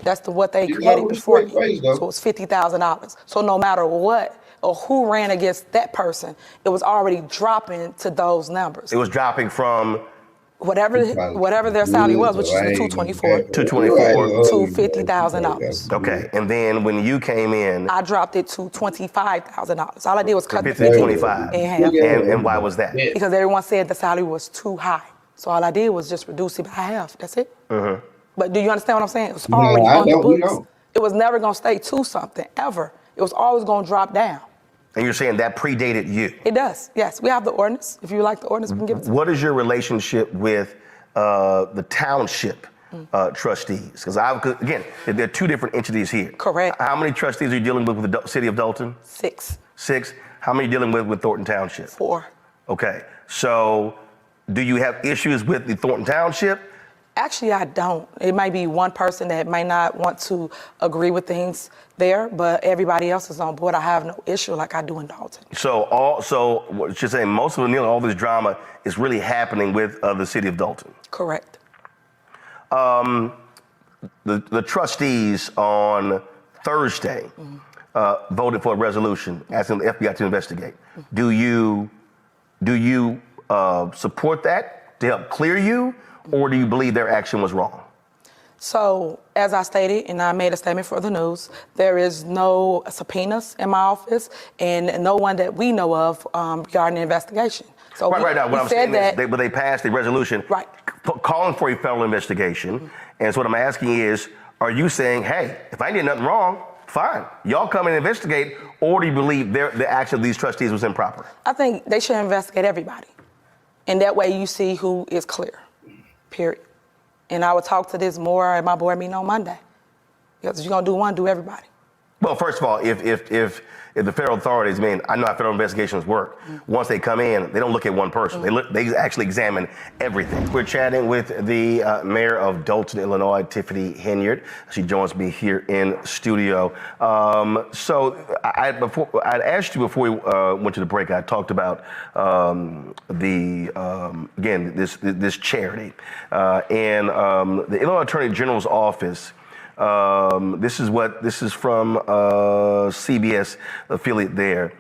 That's what they created before me. So it was $50,000. So no matter what or who ran against that person, it was already dropping to those numbers. It was dropping from whatever their salary was, which is $224 to $50,000. Okay, and then when you came in, I dropped it to $25,000. All I did was cut the 50 to 25. in half. And why was that? Because everyone said the salary was too high. So all I did was just reduce it by half. That's it. Mm-hmm. But do you understand what I'm saying? It was already on the books. It was never going to stay to something, ever. It was always going to drop down. And you're saying that predated you? It does, yes. We have the ordinance. If you like the ordinance, we can give it to you. What is your relationship with the township trustees? Because again, there are two different entities here. Correct. How many trustees are you dealing with the city of Dalton? 6. 6. How many are you dealing with Thornton Township? 4. Okay. So do you have issues with the Thornton Township? Actually, I don't. It might be one person that might not want to agree with things there, but everybody else is on board. I have no issue like I do in Dalton. So what you're saying, most of all this drama is really happening with the city of Dalton. Correct. The trustees on Thursday voted for a resolution asking the FBI to investigate. Do you support that to help clear you? Or do you believe their action was wrong? So, as I stated, and I made a statement for the news, there is no subpoenas in my office and no one that we know of regarding the investigation. So right now, what I'm saying is they passed a resolution calling for a federal investigation. Mm-hmm. And so what I'm asking is, are you saying, hey, if I did nothing wrong, fine, y'all come and investigate, or do you believe the action of these trustees was improper? I think they should investigate everybody. And that way you see who is clear. Period. And I will talk to this more at my board meeting on Monday. Because if you're gonna do one, do everybody. Well, first of all, if the federal authorities, I know how federal investigations work. Mm-hmm. Once they come in, they don't look at one person. Mm-hmm. They actually examine everything. We're chatting with the mayor of Dalton, Illinois, Tiffany Henyard. She joins me here in studio. So I'd asked you before we went to the break. I talked about again this charity and the Illinois Attorney General's office. This is from CBS affiliate there,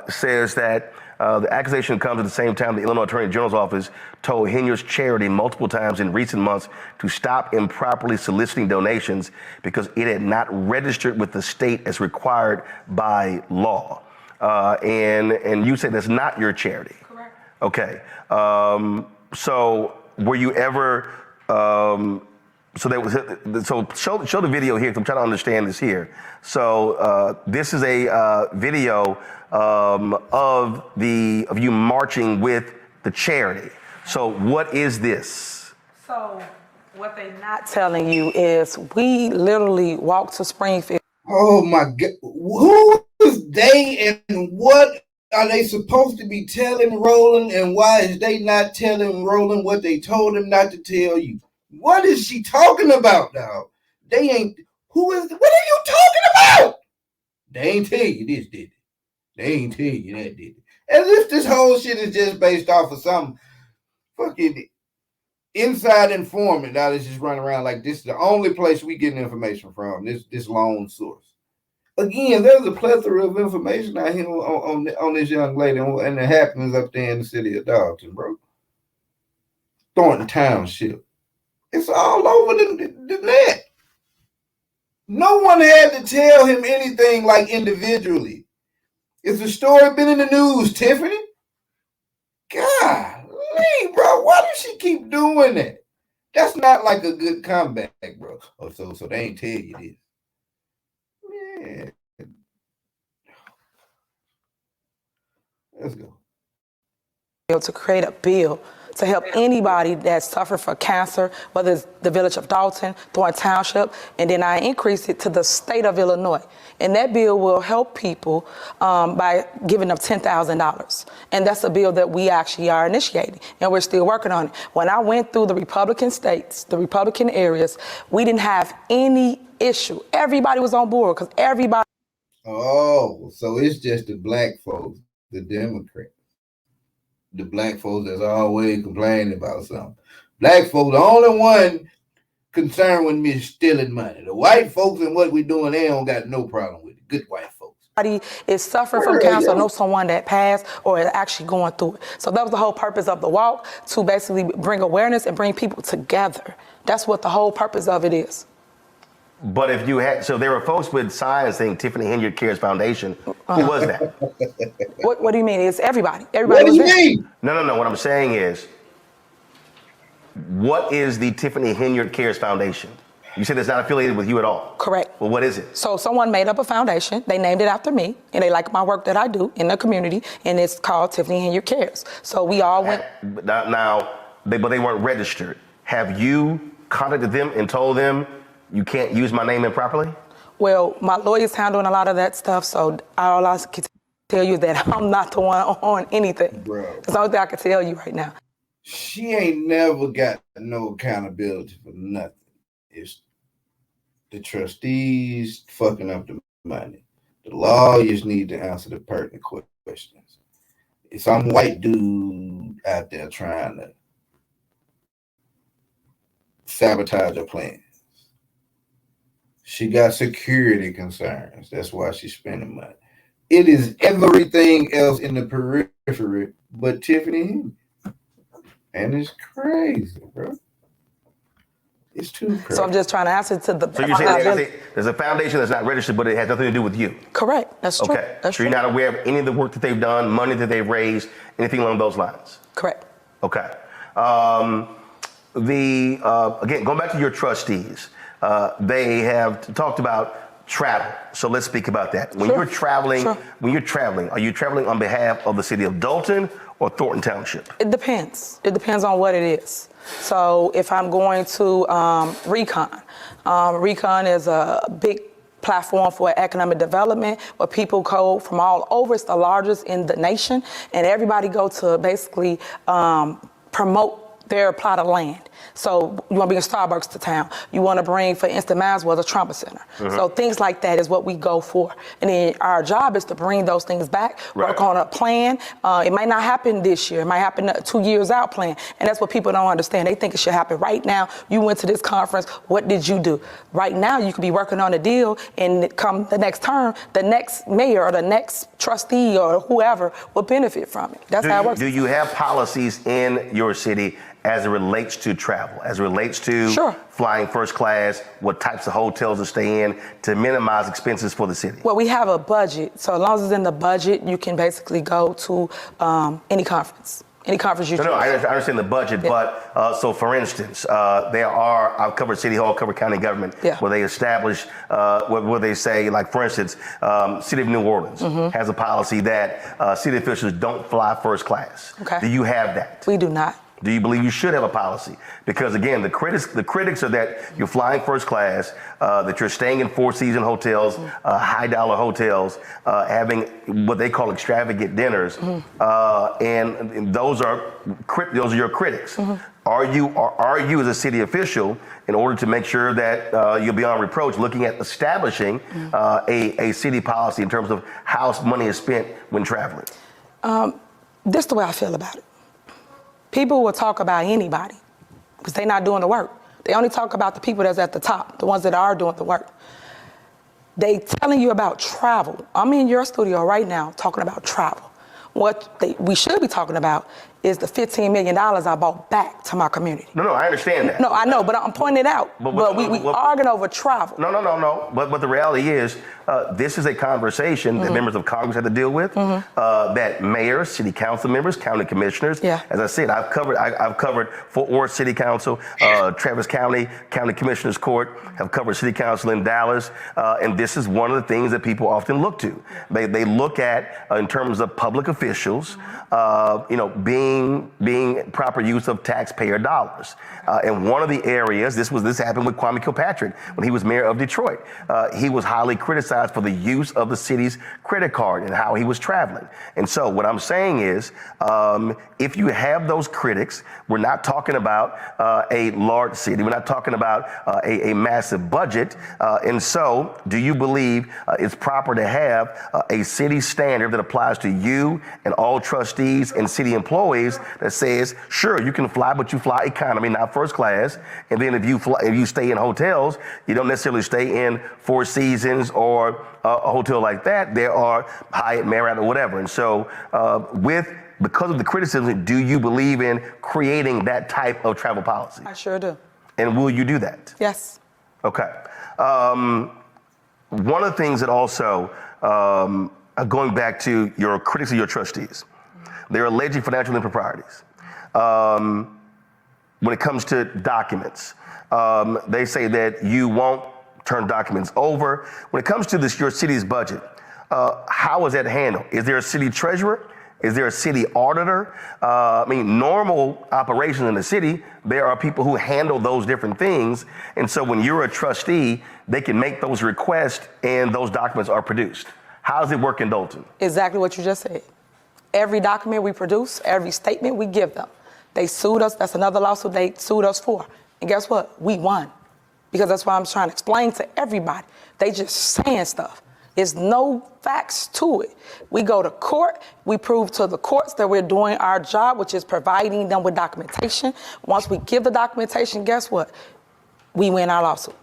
says that the accusation comes at the same time the Illinois Attorney General's office told Henyard's charity multiple times in recent months to stop improperly soliciting donations because it had not registered with the state as required by law. And you say that's not your charity. Correct. Okay. So were you ever... show the video here, 'cause I'm trying to understand this here. So this is a video of you marching with the charity. So what is this? So what they're not telling you is we literally walked to Springfield. Oh my God, who is And what are they supposed to be telling Roland, and why is they not telling Roland what they told him not to tell you? What is she talking about, dog? They ain't. What are you talking about? They ain't tell you this, did they? They ain't tell you that, did they? As if this whole shit is just based off of some fucking inside informant now that's just running around like this is the only place we get information from, this lone source. Again, there's a plethora of information out here on this young lady, and it happens up there in the city of Dalton, bro. Thornton Township. It's all over the net. No one had to tell him anything like individually. Is the story been in the news, Tiffany? Golly, bro, why does she keep doing that? That's not like a good comeback, bro. Oh, so they ain't tell you this. Man. Let's go. To create a bill to help anybody that's suffering from cancer, whether it's the village of Dalton, Thornton Township, and then I increased it to the state of Illinois. And that bill will help people by giving them $10,000. And that's a bill that we actually are initiating, and we're still working on it. When I went through the Republican states, the Republican areas, we didn't have any issue. Everybody was on board because everybody. Oh, so it's just the black folks, the Democrats. The black folks that's always complaining about something. Black folks, the only one concerned with me is stealing money. The white folks and what we doing, they don't got no problem with it. Good white folks. Everybody is suffering from cancer, know someone that passed or is actually going through it. So that was the whole purpose of the walk, to basically bring awareness and bring people together. That's what the whole purpose of it is. But if you had, so there were folks with signs saying Tiffany Henyard Cares Foundation. Who was that? What do you mean? It's everybody. Everybody. What do you mean? No. What I'm saying is, what is the Tiffany Henyard Cares Foundation? You said it's not affiliated with you at all. Correct. Well, what is it? So someone made up a foundation. They named it after me, and they like my work that I do in the community, and it's called Tiffany Henyard Cares. So we all went. But they weren't registered. Have you contacted them and told them you can't use my name improperly? Well, my lawyer's handling a lot of that stuff, so all I can tell you is that I'm not the one on anything. Bro. That's the only thing I can tell you right now. She ain't never got no accountability for nothing. It's the trustees fucking up the money. The lawyers need to answer the pertinent questions. It's some white dude out there trying to sabotage her plans. She got security concerns. That's why she's spending money. It is everything else in the periphery but Tiffany Henyard. And it's crazy, bro. It's too crazy. So I'm just trying to answer to the. So you're saying there's a foundation that's not registered, but it has nothing to do with you? Correct. That's true. Okay. That's so you're not aware of any of the work that they've done, money that they've raised, anything along those lines? Correct. Okay. Again, going back to your trustees, they have talked about travel. So let's speak about that. When you're traveling, are you traveling on behalf of the city of Dalton or Thornton Township? It depends. It depends on what it is. So if I'm going to Recon, Recon is a big platform for economic development where people go from all over. It's the largest in the nation, and everybody go to basically promote their plot of land. So you want to bring Starbucks to town. You want to bring, for instance, Maswell, the Trauma Center. So things like that is what we go for. And then our job is to bring those things back, work on a plan. It might not happen this year. It might happen 2 years out plan. And that's what people don't understand. They think it should happen right now. You went to this conference. What did you do? Right now, you could be working on a deal, and come the next term, the next mayor or the next trustee or whoever will benefit from it. That's how it works. Do you have policies in your city as it relates to travel, as it relates to flying first class, what types of hotels to stay in to minimize expenses for the city? Well, we have a budget. So as long as it's in the budget, you can basically go to any conference. Any conference you choose. No, I understand the budget, but so for instance, there are, I've covered City Hall, covered county government, where they establish, where they say, like for instance, City of New Orleans has a policy that city officials don't fly first class. Okay. Do you have that? We do not. Do you believe you should have a policy? Because again, the critics are that you're flying first class, that you're staying in four-season hotels, high-dollar hotels, having what they call extravagant dinners, and those are your critics. Are you as a city official, in order to make sure that you'll be on reproach, looking at establishing a city policy in terms of how money is spent when traveling? This is the way I feel about it. People will talk about anybody because they're not doing the work. They only talk about the people that's at the top, the ones that are doing the work. They telling you about travel. I'm in your studio right now talking about travel. What we should be talking about is the $15 million I bought back to my community. No, I understand that. No, I know, but I'm pointing it out. But we arguing over travel. No. But the reality is, this is a conversation that members of Congress have to deal with. That mayors, city council members, county commissioners. Yeah. As I said, I've covered Fort Worth City Council, Travis County Commissioners Court. Have covered City Council in Dallas, and this is one of the things that people often look to. They look at in terms of public officials, being proper use of taxpayer dollars. And one of the areas, this happened with Kwame Kilpatrick when he was mayor of Detroit. He was highly criticized for the use of the city's credit card and how he was traveling. And so what I'm saying is, if you have those critics, we're not talking about a large city. We're not talking about a massive budget. And so do you believe it's proper to have a city standard that applies to you and all trustees and city employees that says, sure, you can fly, but you fly economy, not first class. And then if you stay in hotels, you don't necessarily stay in Four Seasons or a hotel like that. There are Hyatt, Marriott, or whatever. And so because of the criticism, do you believe in creating that type of travel policy? I sure do. And will you do that? Yes. Okay. One of the things that also, going back to your critics of your trustees, they're alleging financial improprieties. When it comes to documents, they say that you won't turn documents over. When it comes to your city's budget, how is that handled? Is there a city treasurer? Is there a city auditor? Normal operations in the city, there are people who handle those different things. And so when you're a trustee, they can make those requests and those documents are produced. How does it work in Dolton? Exactly what you just said. Every document we produce, every statement we give them. They sued us. That's another lawsuit they sued us for. And guess what? We won. Because that's why I'm trying to explain to everybody. They just saying stuff. There's no facts to it. We go to court. We prove to the courts that we're doing our job, which is providing them with documentation. Once we give the documentation, guess what? We win our lawsuit.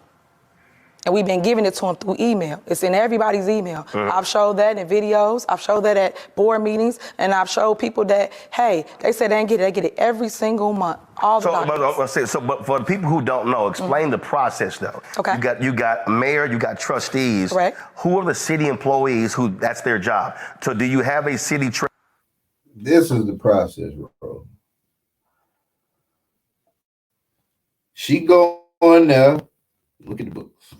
And we've been giving it to them through email. It's in everybody's email. I've showed that in videos. I've showed that at board meetings. And I've showed people that, hey, they said they didn't get it. They get it every single month. All the documents. But for the people who don't know, explain the process, though. Okay. You got a mayor, you got trustees. Correct. Who are the city employees who that's their job? So do you have a city treasurer? This is the process, bro. She go on there, look at the books.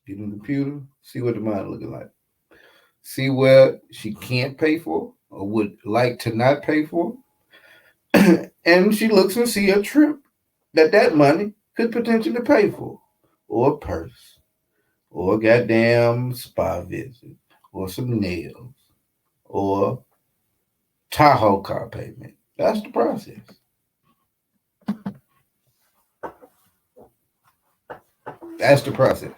Get in the computer, see what the money looking like. See where she can't pay for or would like to not pay for. And she looks and see a trip that money could potentially pay for. Or a purse. Or a goddamn spa visit. Or some nails. Or Tahoe car payment. That's the process. That's the process.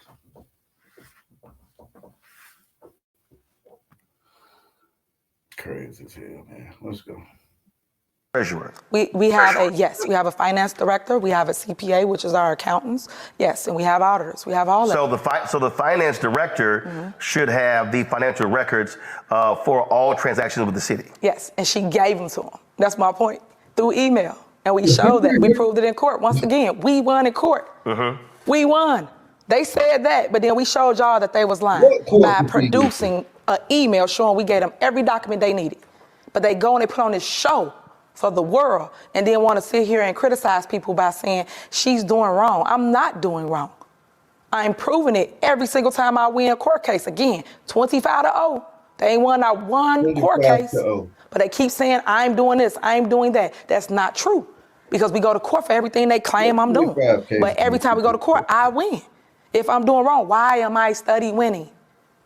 Crazy as hell, man. Let's go. Treasurer. We have a finance director. We have a CPA, which is our accountants. Yes, and we have auditors. We have all of them. So the finance director should have the financial records for all transactions with the city. Yes, and she gave them to him. That's my point. Through email. And we showed that. We proved it in court. Once again, we won in court. We won. They said that, but then we showed y'all that they was lying by producing an email showing we gave them every document they needed. But they go and they put on this show for the world and then want to sit here and criticize people by saying she's doing wrong. I'm not doing wrong. I'm proving it every single time I win a court case. Again, 25-0. They ain't won not one court case. But they keep saying, I'm doing this, I'm doing that. That's not true. because we go to court for everything they claim I'm doing. But every time we go to court, I win. If I'm doing wrong, why am I steady winning?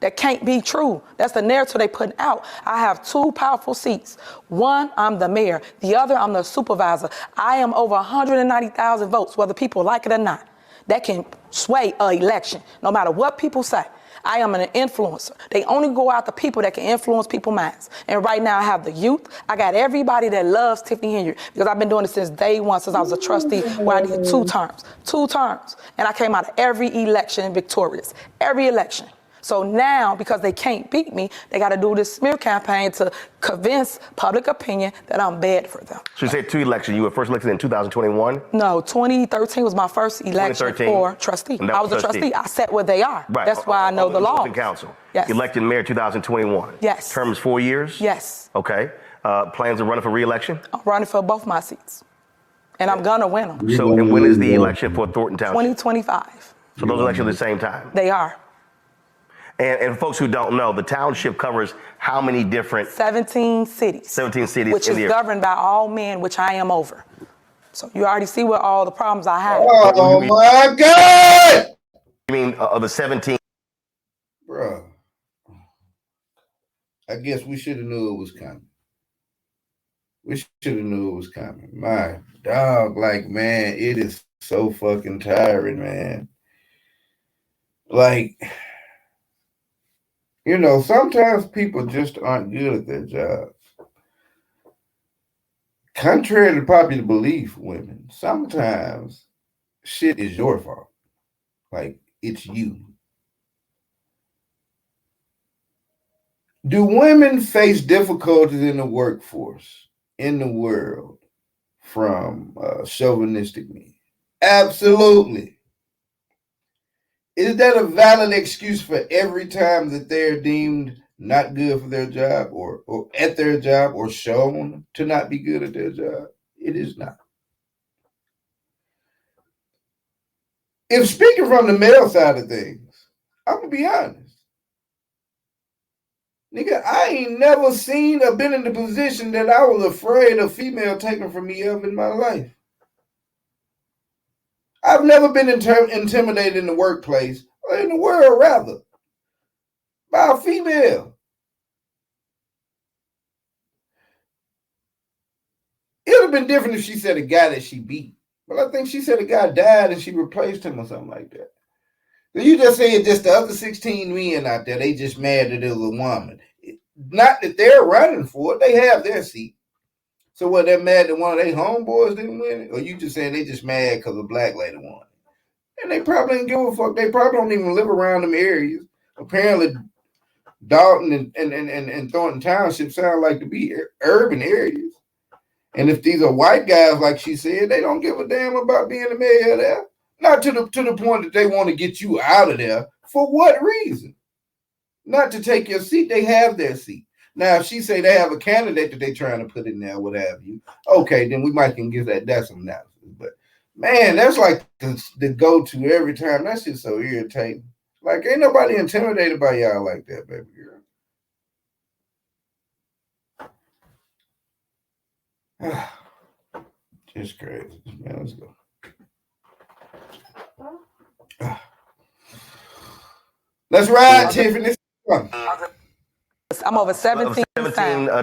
That can't be true. That's the narrative they put out. I have 2 powerful seats. One, I'm the mayor. The other, I'm the supervisor. I am over 190,000 votes, whether people like it or not. That can sway an election, no matter what people say. I am an influencer. They only go out to people that can influence people's minds. And right now I have the youth. I got everybody that loves Tiffany Henyard, because I've been doing it since day one, since I was a trustee, where I did 2 terms. 2 terms. And I came out of every election victorious. Every election. So now, because they can't beat me, they got to do this smear campaign to convince public opinion that I'm bad for them. So you said 2 elections. You were first elected in 2021? No, 2013 was my first election for trustee. I was a trustee. I sat where they are. Right. That's why I know the law. Council. Yes. Elected mayor 2021. Yes. Terms 4 years? Yes. Okay. Plans of running for re-election? I'm running for both my seats. And I'm going to win them. So, and when is the election for Thornton Township? 2025. So those elections at the same time? They are. And folks who don't know, the township covers how many different? 17 cities. 17 cities. Which is governed by all men, which I am over. So you already see what all the problems I have. Oh my God! You mean of the 17? Bruh. I guess we should have knew it was coming. We should have knew it was coming. My dog, like, man, it is so fucking tiring, man. Like, you know, sometimes people just aren't good at their jobs. Contrary to popular belief, women, sometimes shit is your fault. Like, it's you. Do women face difficulties in the workforce, in the world, from chauvinistic men? Absolutely. Is that a valid excuse for every time that they're deemed not good for their job or at their job or shown to not be good at their job? It is not. If speaking from the male side of things, I'm going to be honest. Nigga, I ain't never seen or been in the position that I was afraid of female taking from me ever in my life. I've never been intimidated in the workplace, or in the world rather, by a female. It would have been different if she said a guy that she beat. But I think she said a guy died and she replaced him or something like that. So you just said just the other 16 men out there, they just mad that it was a woman. Not that they're running for it, they have their seat. So what, they're mad that one of their homeboys didn't win it? Or you just saying they just mad because a black lady won it? And they probably didn't give a fuck. They probably don't even live around them areas. Apparently, Dalton and Thornton Township sound like to be urban areas. And if these are white guys, like she said, they don't give a damn about being the mayor there. Not to the point that they want to get you out of there. For what reason? Not to take your seat. They have their seat. Now, if she say they have a candidate that they're trying to put in there, what have you, okay, then we might can give that some analysis. But man, that's like the go-to every time. That shit's so irritating. Like, ain't nobody intimidated by y'all like that, baby girl. Just crazy. Man, let's go. Let's ride, Tiffany. I'm over 17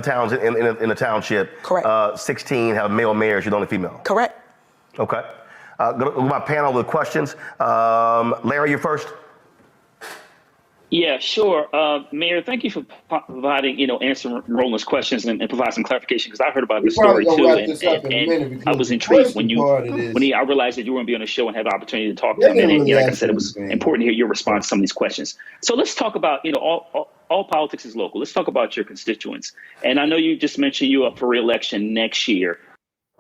towns in a township. Correct. 16 have male mayors. You're the only female. Correct. Okay. Go to my panel with questions. Larry, you first. Yeah, sure. Mayor, thank you for providing, answering Roland's questions and provide some clarification, because I heard about this story too, and I was intrigued when I realized that you were going to be on the show and have the opportunity to talk to him. And like I said, it was important to hear your response to some of these questions. So let's talk about, all politics is local. Let's talk about your constituents. And I know you just mentioned you up for re-election next year.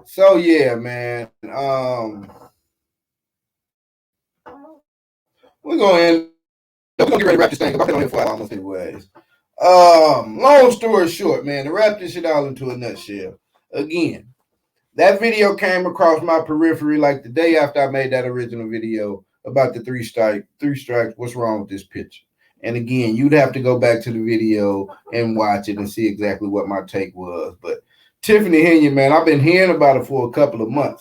So yeah, man. We're going to get ready to wrap this thing up. I've been on here for almost 50 ways. Long story short, man, to wrap this shit all into a nutshell. Again, that video came across my periphery like the day after I made that original video about the three strikes. What's wrong with this picture? And again, you'd have to go back to the video and watch it and see exactly what my take was. But Tiffany Henyard, man, I've been hearing about it for a couple of months.